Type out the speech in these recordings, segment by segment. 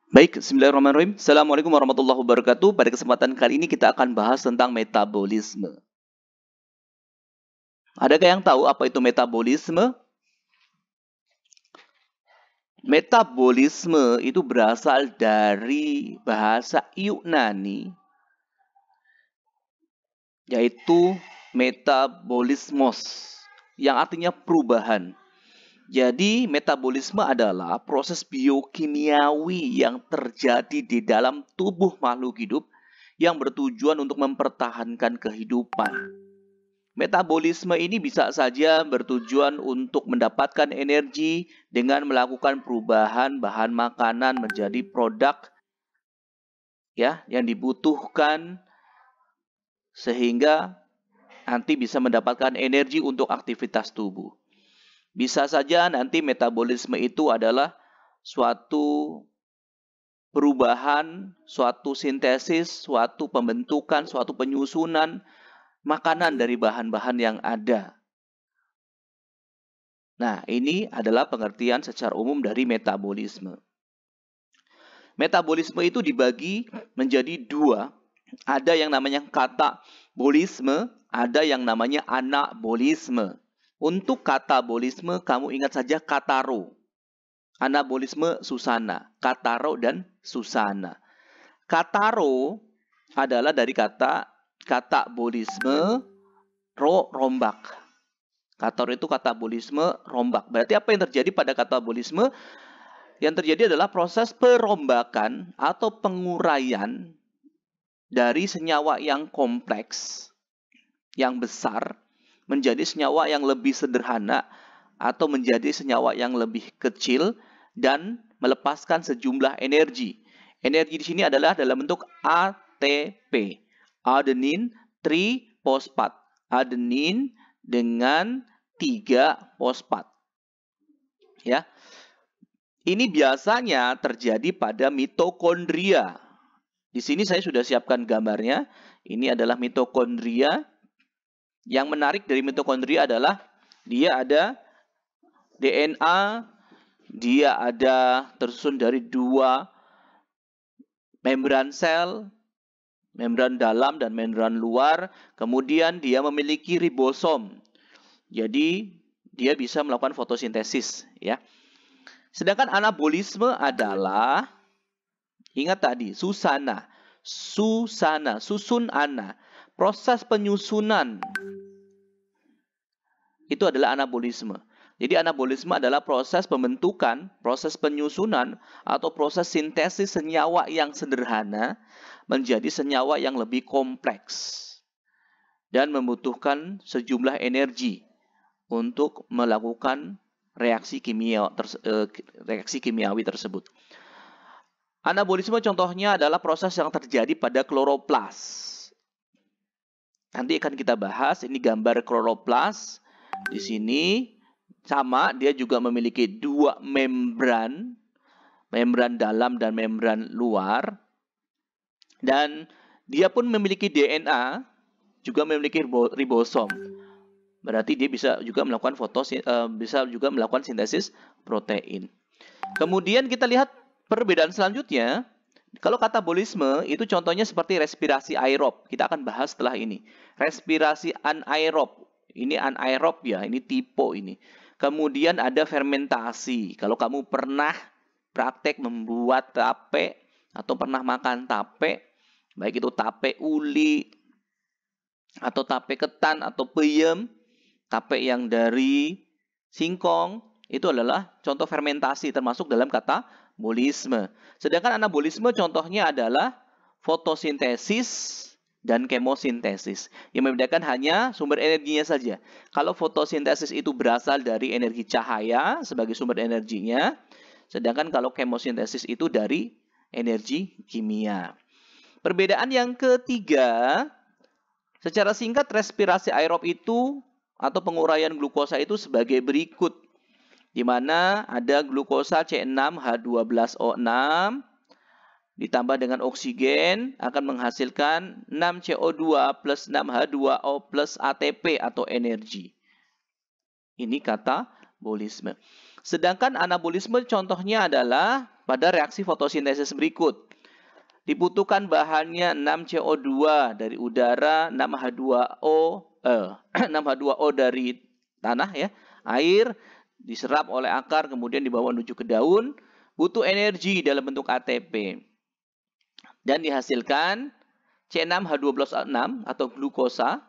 Baik, bismillahirrahmanirrahim. Assalamualaikum warahmatullahi wabarakatuh. Pada kesempatan kali ini kita akan bahas tentang metabolisme. Adakah yang tahu apa itu metabolisme? Metabolisme itu berasal dari bahasa Yunani, yaitu metabolismos, yang artinya perubahan. Jadi, metabolisme adalah proses biokimiawi yang terjadi di dalam tubuh makhluk hidup yang bertujuan untuk mempertahankan kehidupan. Metabolisme ini bisa saja bertujuan untuk mendapatkan energi dengan melakukan perubahan bahan makanan menjadi produk yang dibutuhkan sehingga nanti bisa mendapatkan energi untuk aktivitas tubuh. Bisa saja nanti metabolisme itu adalah suatu perubahan, suatu sintesis, suatu pembentukan, suatu penyusunan makanan dari bahan-bahan yang ada. Nah, ini adalah pengertian secara umum dari metabolisme. Metabolisme itu dibagi menjadi dua. Ada yang namanya katabolisme, ada yang namanya anabolisme. Untuk katabolisme, kamu ingat saja kataro. Anabolisme susana. Kataro dan susana. Kataro adalah dari kata katabolisme rombak. Kataro itu katabolisme rombak. Berarti apa yang terjadi pada katabolisme? Yang terjadi adalah proses perombakan atau penguraian dari senyawa yang kompleks, yang besar, menjadi senyawa yang lebih sederhana atau menjadi senyawa yang lebih kecil dan melepaskan sejumlah energi. Energi di sini adalah dalam bentuk ATP, adenin trifosfat. Adenin dengan 3 fosfat. Ya. Ini biasanya terjadi pada mitokondria. Di sini saya sudah siapkan gambarnya. Ini adalah mitokondria. Yang menarik dari mitokondria adalah dia ada DNA, dia ada tersusun dari 2 membran sel, membran dalam dan membran luar. Kemudian dia memiliki ribosom. Jadi dia bisa melakukan fotosintesis, ya. Sedangkan anabolisme adalah, ingat tadi, susana, susun ana. Proses penyusunan itu adalah anabolisme. Jadi anabolisme adalah proses pembentukan, proses penyusunan, atau proses sintesis senyawa yang sederhana menjadi senyawa yang lebih kompleks dan membutuhkan sejumlah energi untuk melakukan reaksi kimiawi tersebut. Anabolisme contohnya adalah proses yang terjadi pada kloroplas. Nanti akan kita bahas, ini gambar kloroplas. Di sini sama, dia juga memiliki 2 membran, membran dalam dan membran luar. Dan dia pun memiliki DNA, juga memiliki ribosom. Berarti dia bisa juga melakukan sintesis protein. Kemudian kita lihat perbedaan selanjutnya. Kalau katabolisme itu contohnya seperti respirasi aerob. Kita akan bahas setelah ini. Respirasi anaerob. Ini anaerob ya, ini tipe ini. Kemudian ada fermentasi. Kalau kamu pernah praktek membuat tape atau pernah makan tape, baik itu tape uli atau tape ketan atau peyem, tape yang dari singkong, itu adalah contoh fermentasi termasuk dalam katabolisme. Sedangkan anabolisme contohnya adalah fotosintesis dan kemosintesis. Yang membedakan hanya sumber energinya saja. Kalau fotosintesis itu berasal dari energi cahaya sebagai sumber energinya, sedangkan kalau kemosintesis itu dari energi kimia. Perbedaan yang ketiga, secara singkat respirasi aerob itu atau penguraian glukosa itu sebagai berikut, di mana ada glukosa C6H12O6 ditambah dengan oksigen akan menghasilkan 6CO2 plus 6H2O plus ATP atau energi. Ini katabolisme. Sedangkan anabolisme contohnya adalah pada reaksi fotosintesis berikut. Dibutuhkan bahannya 6 CO2 dari udara, 6H2O dari tanah ya, air, diserap oleh akar kemudian dibawa menuju ke daun, butuh energi dalam bentuk ATP. Dan dihasilkan C6H12O6 atau glukosa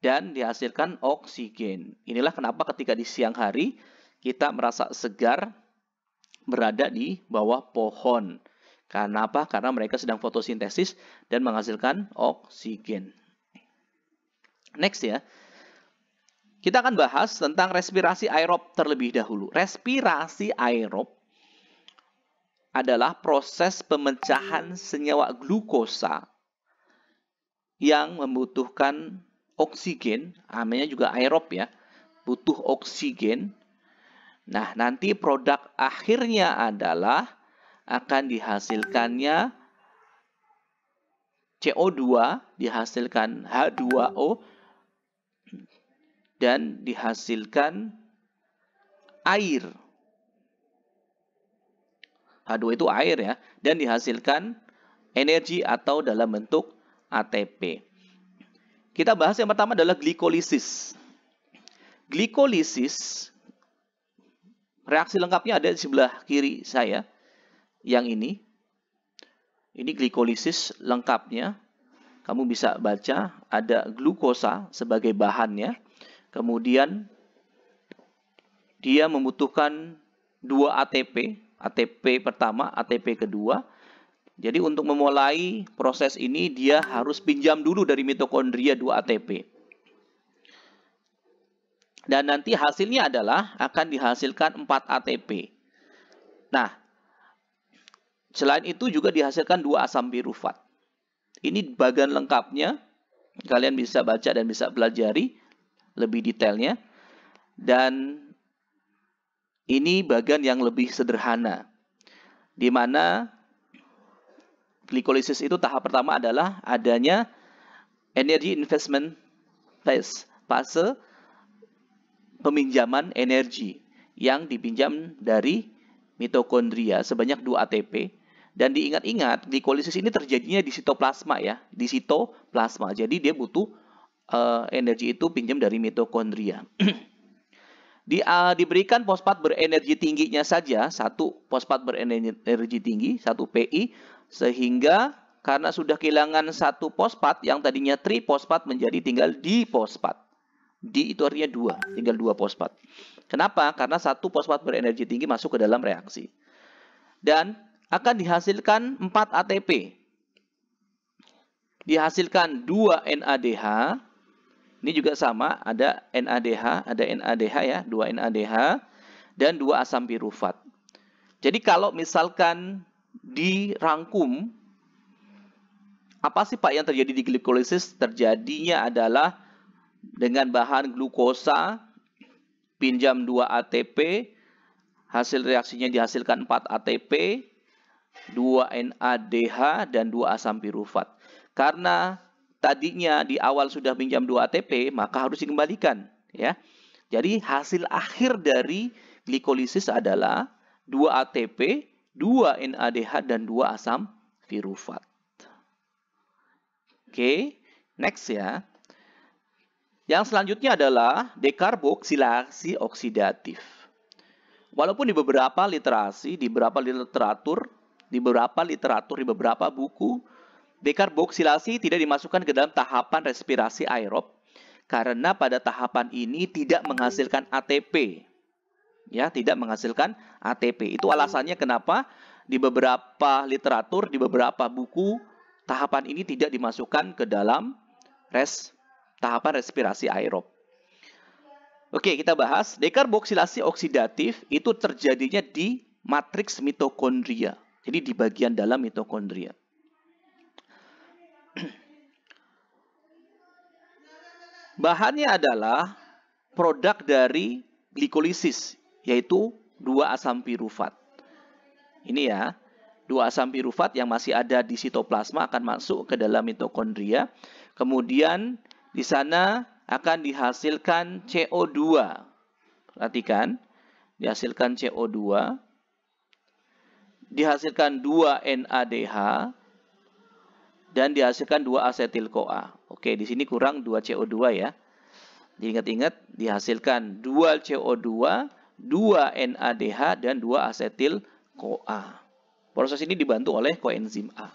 dan dihasilkan oksigen. Inilah kenapa ketika di siang hari kita merasa segar berada di bawah pohon. Karena apa? Karena mereka sedang fotosintesis dan menghasilkan oksigen. Next ya. Kita akan bahas tentang respirasi aerob terlebih dahulu. Respirasi aerob adalah proses pemecahan senyawa glukosa yang membutuhkan oksigen, namanya juga aerob ya, butuh oksigen. Nah, nanti produk akhirnya adalah akan dihasilkannya CO2, dihasilkan H2O, dan dihasilkan air. H2O itu air ya, dan dihasilkan energi atau dalam bentuk ATP. Kita bahas yang pertama adalah glikolisis. Glikolisis, reaksi lengkapnya ada di sebelah kiri saya. Yang ini glikolisis lengkapnya. Kamu bisa baca, ada glukosa sebagai bahannya. Kemudian dia membutuhkan 2 ATP. ATP pertama, ATP kedua. Jadi untuk memulai proses ini dia harus pinjam dulu dari mitokondria 2 ATP. Dan nanti hasilnya adalah akan dihasilkan 4 ATP. Nah, selain itu juga dihasilkan 2 asam pirufat. Ini bagian lengkapnya. Kalian bisa baca dan bisa pelajari lebih detailnya. Dan ini bagian yang lebih sederhana. Di mana glikolisis itu tahap pertama adalah adanya energy investment phase, fase peminjaman energi yang dipinjam dari mitokondria sebanyak 2 ATP. Dan diingat-ingat, glikolisis ini terjadinya di sitoplasma ya, di sitoplasma. Jadi dia butuh energi itu pinjam dari mitokondria. Diberikan fosfat berenergi tingginya saja, 1 fosfat berenergi tinggi, 1 Pi, sehingga karena sudah kehilangan 1 fosfat yang tadinya trifosfat menjadi tinggal difosfat. Di itu artinya 2, tinggal 2 fosfat. Kenapa? Karena 1 fosfat berenergi tinggi masuk ke dalam reaksi. Dan akan dihasilkan 4 ATP. Dihasilkan 2 NADH. Ini juga sama, ada NADH ya, 2 NADH dan 2 asam pirufat. Jadi kalau misalkan dirangkum, apa sih Pak yang terjadi di glikolisis? Terjadinya adalah dengan bahan glukosa, pinjam 2 ATP, hasil reaksinya dihasilkan 4 ATP, 2 NADH, dan 2 asam pirufat. Karena tadinya di awal sudah pinjam 2 ATP, maka harus dikembalikan. Ya. Jadi hasil akhir dari glikolisis adalah 2 ATP, 2 NADH, dan 2 asam pirufat. Oke, next ya. Yang selanjutnya adalah dekarboksilasi oksidatif. Walaupun di beberapa literasi, di beberapa literatur, di beberapa buku, dekarboksilasi tidak dimasukkan ke dalam tahapan respirasi aerob karena pada tahapan ini tidak menghasilkan ATP. Ya, tidak menghasilkan ATP. Itu alasannya kenapa di beberapa literatur, di beberapa buku, tahapan ini tidak dimasukkan ke dalam tahapan respirasi aerob. Oke, kita bahas dekarboksilasi oksidatif itu terjadinya di matriks mitokondria. Jadi di bagian dalam mitokondria. Bahannya adalah produk dari glikolisis, yaitu 2 asam pirufat. Ini ya, 2 asam pirufat yang masih ada di sitoplasma akan masuk ke dalam mitokondria. Kemudian di sana akan dihasilkan CO2. Perhatikan, dihasilkan CO2. dihasilkan 2 NADH dan dihasilkan 2 asetil-CoA. Oke, di sini kurang 2 CO2 ya. Diingat-ingat dihasilkan 2 CO2, 2 NADH dan 2 asetil-CoA. Proses ini dibantu oleh koenzim A.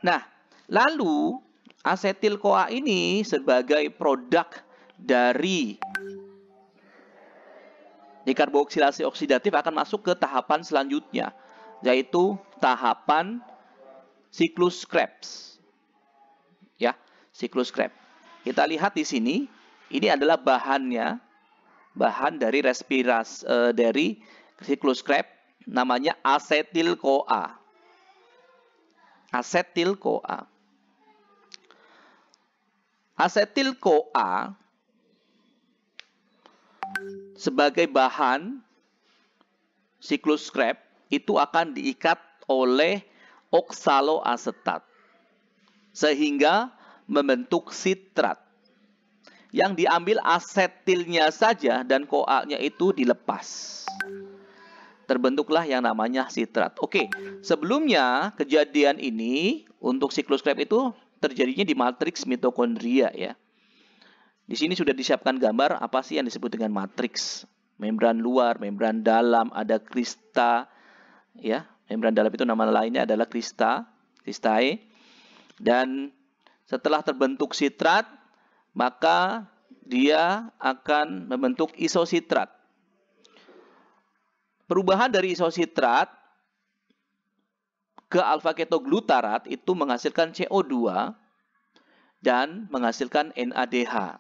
Nah, lalu asetil-CoA ini sebagai produk dari dekarboksilasi oksidatif akan masuk ke tahapan selanjutnya, yaitu tahapan siklus Krebs. Ya, siklus Krebs. Kita lihat di sini, ini adalah bahannya, bahan dari dari siklus Krebs, namanya asetil-CoA. Asetil-CoA. Asetil-CoA sebagai bahan siklus Krebs itu akan diikat oleh oksaloasetat sehingga membentuk sitrat. Yang diambil asetilnya saja dan CoA-nya itu dilepas. Terbentuklah yang namanya sitrat. Oke, sebelumnya kejadian ini untuk siklus Krebs itu terjadinya di matriks mitokondria ya. Di sini sudah disiapkan gambar apa sih yang disebut dengan matriks. Membran luar, membran dalam, ada krista ya. Membran dalam itu nama lainnya adalah kristae. Dan setelah terbentuk sitrat, maka dia akan membentuk isositrat. Perubahan dari isositrat ke alfa ketoglutarat itu menghasilkan CO2 dan menghasilkan NADH.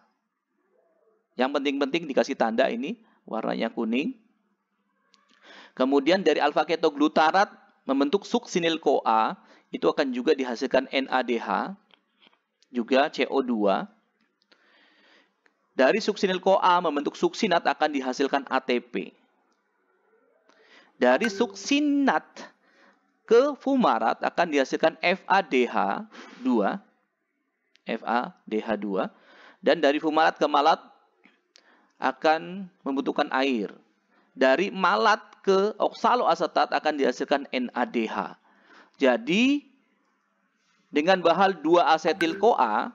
Yang penting-penting dikasih tanda ini, warnanya kuning. Kemudian dari alfa ketoglutarat membentuk suksinil-CoA, itu akan juga dihasilkan NADH, juga CO2. Dari suksinil-CoA membentuk suksinat akan dihasilkan ATP. Dari suksinat ke fumarat akan dihasilkan FADH2. FADH2. Dan dari fumarat ke malat akan membutuhkan air. Dari malat ke oksaloasetat akan dihasilkan NADH. Jadi, dengan bahan 2 asetil-CoA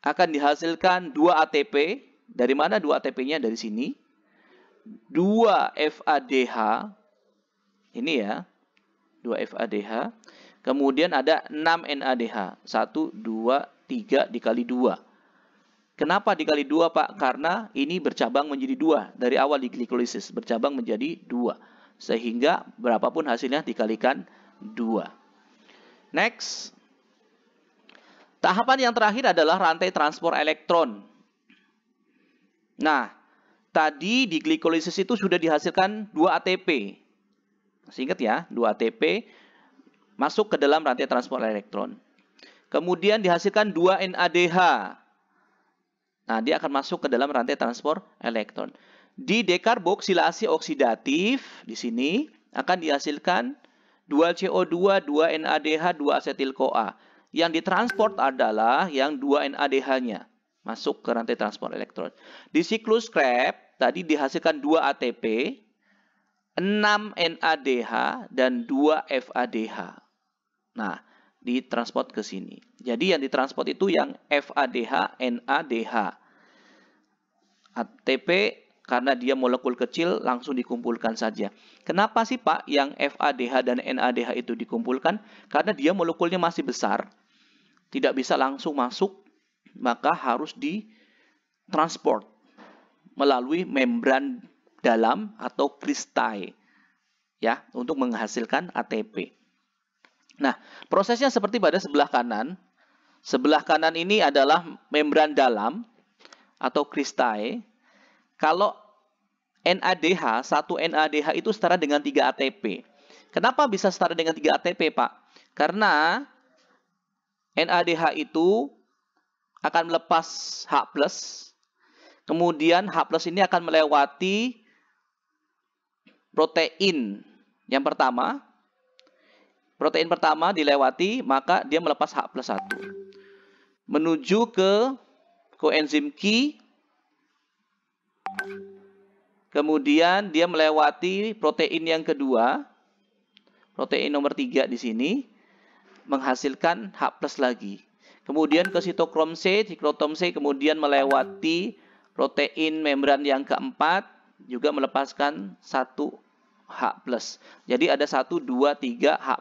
akan dihasilkan 2 ATP. Dari mana 2 ATP-nya? Dari sini. 2 FADH. Ini ya. 2 FADH. Kemudian ada 6 NADH. 1, 2, 3 dikali 2. Kenapa dikali 2, Pak? Karena ini bercabang menjadi 2. Dari awal di glikolisis bercabang menjadi 2. Sehingga berapapun hasilnya dikalikan 2. Next. Tahapan yang terakhir adalah rantai transport elektron. Nah, tadi di glikolisis itu sudah dihasilkan 2 ATP. Masih ingat ya, 2 ATP masuk ke dalam rantai transport elektron. Kemudian dihasilkan 2 NADH. Nah, dia akan masuk ke dalam rantai transport elektron. Di dekarboksilasi oksidatif, di sini akan dihasilkan 2 CO2, 2 NADH, 2 asetil-CoA. Yang ditransport adalah yang 2 NADH-nya. Masuk ke rantai transport elektron. Di siklus Krebs, tadi dihasilkan 2 ATP, 6 NADH, dan 2 FADH. Nah, ditransport ke sini. Jadi yang ditransport itu yang FADH, NADH. ATP karena dia molekul kecil langsung dikumpulkan saja. Kenapa sih Pak yang FADH dan NADH itu dikumpulkan? Karena dia molekulnya masih besar. Tidak bisa langsung masuk, maka harus ditransport melalui membran dalam atau kristae ya, untuk menghasilkan ATP. Nah, prosesnya seperti pada sebelah kanan. Sebelah kanan ini adalah membran dalam atau kristae. Kalau NADH, 1 NADH itu setara dengan 3 ATP. Kenapa bisa setara dengan 3 ATP, Pak? Karena NADH itu akan melepas H+, kemudian H+ ini akan melewati protein yang pertama. Protein pertama dilewati, maka dia melepas H+1. Menuju ke koenzim Q, Kemudian dia melewati protein yang kedua, protein nomor 3 di sini, menghasilkan H+ lagi. Kemudian ke sitokrom C, kemudian melewati protein membran yang keempat, juga melepaskan 1 H+. Jadi ada 1, 2, 3 H+.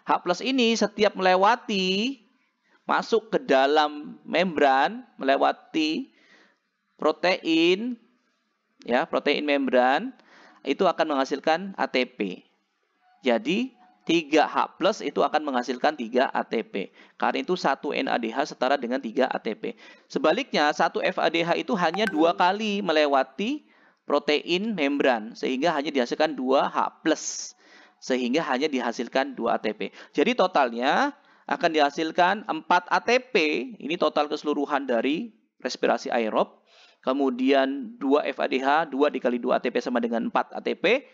H+ ini setiap melewati, masuk ke dalam membran, melewati protein, ya, protein membran, itu akan menghasilkan ATP. Jadi 3H+ itu akan menghasilkan 3 ATP. Karena itu 1 NADH setara dengan 3 ATP. Sebaliknya 1 FADH itu hanya 2 kali melewati protein membran, sehingga hanya dihasilkan 2H+. Sehingga hanya dihasilkan 2 ATP. Jadi totalnya akan dihasilkan 4 ATP. Ini total keseluruhan dari respirasi aerob. Kemudian 2 FADH, 2 dikali 2 ATP sama dengan 4 ATP.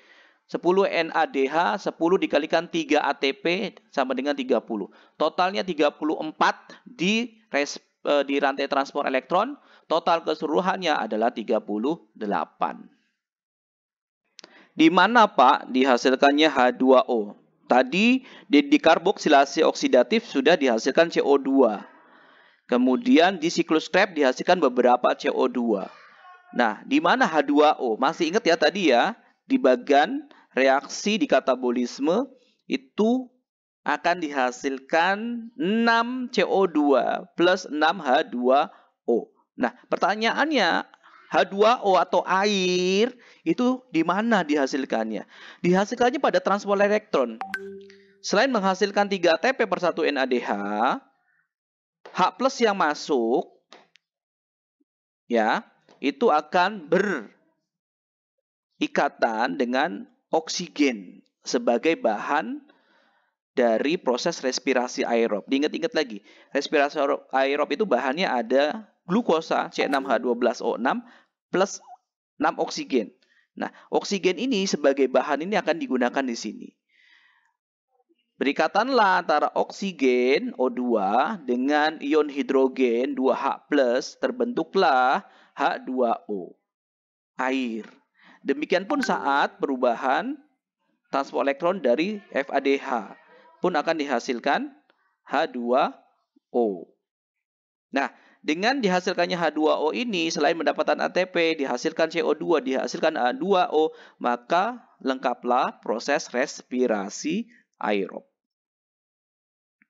10 NADH, 10 dikalikan 3 ATP sama dengan 30. Totalnya 34 di rantai transport elektron. Total keseluruhannya adalah 38. Di mana Pak dihasilkannya H2O? Tadi di karboksilasi oksidatif sudah dihasilkan CO2. Kemudian di siklus Krebs dihasilkan beberapa CO2. Nah, di mana H2O? Masih ingat ya tadi ya, di bagian reaksi di katabolisme itu akan dihasilkan 6 CO2 plus 6 H2O. Nah, pertanyaannya, H2O atau air itu di mana dihasilkannya? Dihasilkannya pada transport elektron. Selain menghasilkan 3 ATP per 1 NADH, H+ yang masuk, ya, itu akan berikatan dengan oksigen sebagai bahan dari proses respirasi aerob. Diingat-ingat lagi, respirasi aerob itu bahannya ada glukosa C6H12O6 plus 6 oksigen. Nah, oksigen ini sebagai bahan ini akan digunakan di sini. Berikatanlah antara oksigen O2 dengan ion hidrogen 2H+, terbentuklah H2O, air. Demikian pun saat perubahan transport elektron dari FADH pun akan dihasilkan H2O. Nah, dengan dihasilkannya H2O ini, selain mendapatkan ATP, dihasilkan CO2, dihasilkan H2O, maka lengkaplah proses respirasi aerob.